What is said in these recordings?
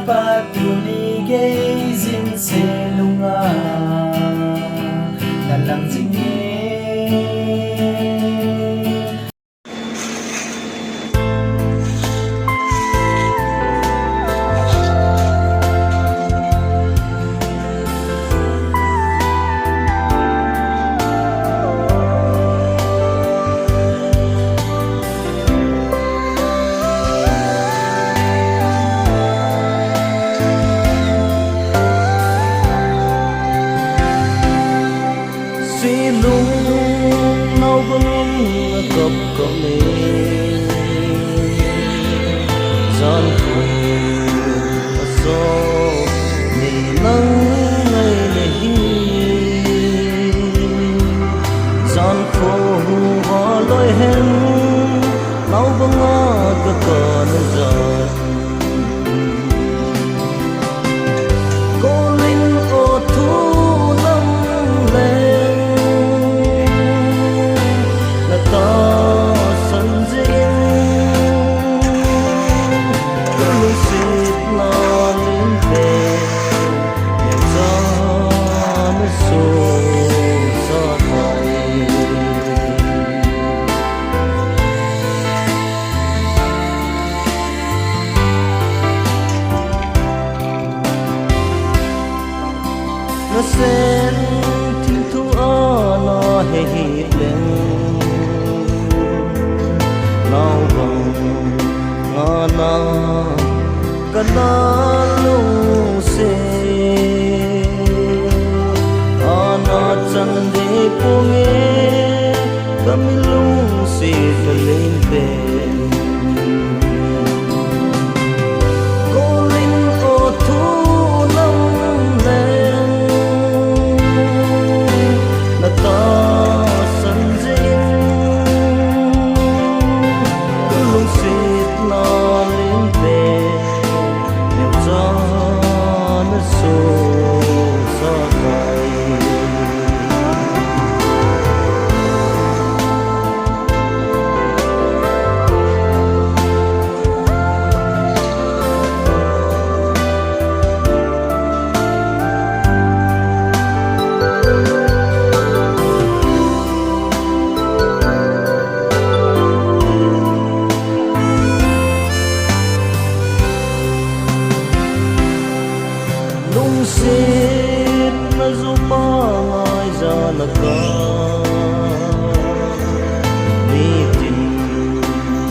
Patunigay sinselunga dalam singin silong naubang agap kami saan ko pasok ni nang ngay nahi saan ko haloy hen naubang agap na dyan Kolin o tunang len ta sân dĩnh cứ lưu xịt lo lên về nhẹ gió mới xô gió bay nó sẽ thiên thu ở nó hề hiệp lên nào bằng ngana kana lu se ana chande punge kamilu se kalente kolin o thu nam len na ta san xịt nó lên về nếu gió nó xô gió bay xịt nó giúp ngồi giờ là có đi tìm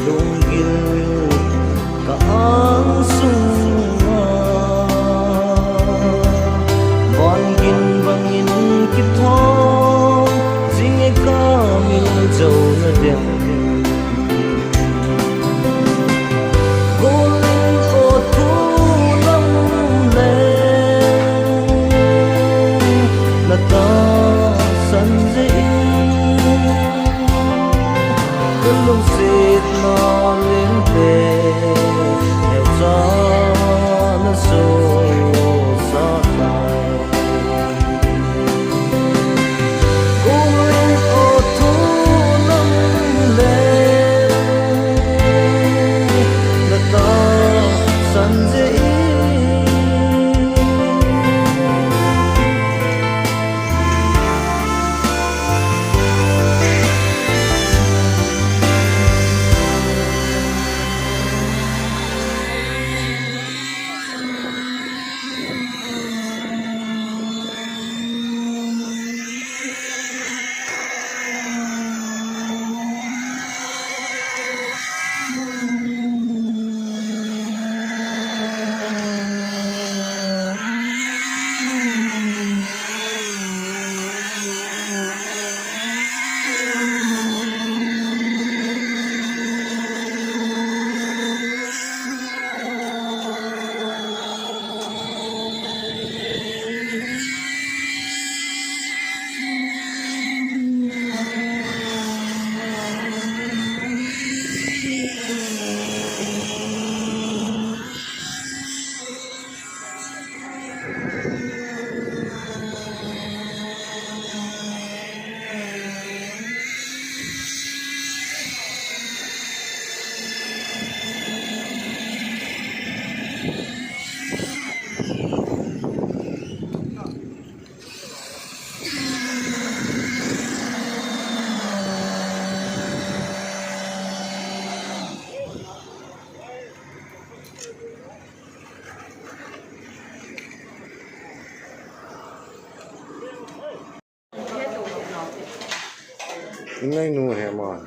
đông yêu cả áng sung vòn gin vang in kịp thong riêng ai có mình dầu nó đẹp ta sân dĩnh ngay nu hè mòn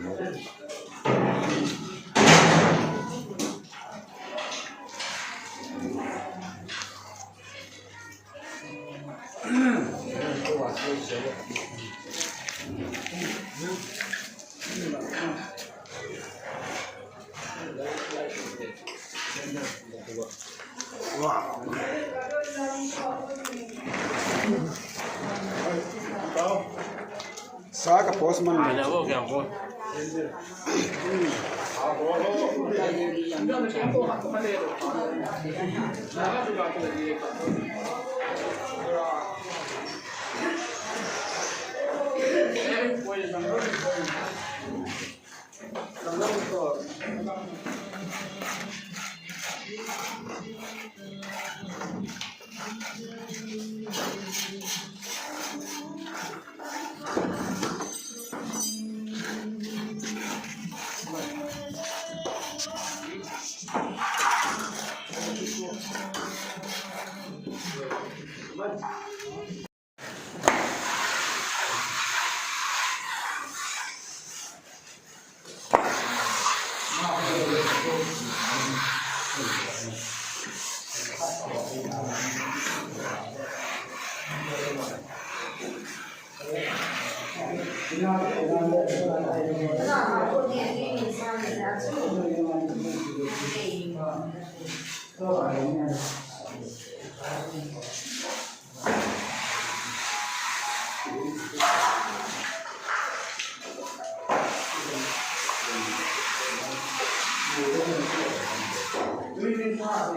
Saca postman.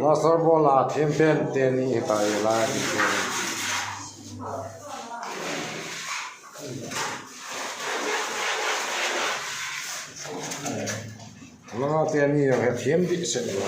nó sẽ vô là thêm tiền tiền đi tại là nó tiền đi là thêm bị sự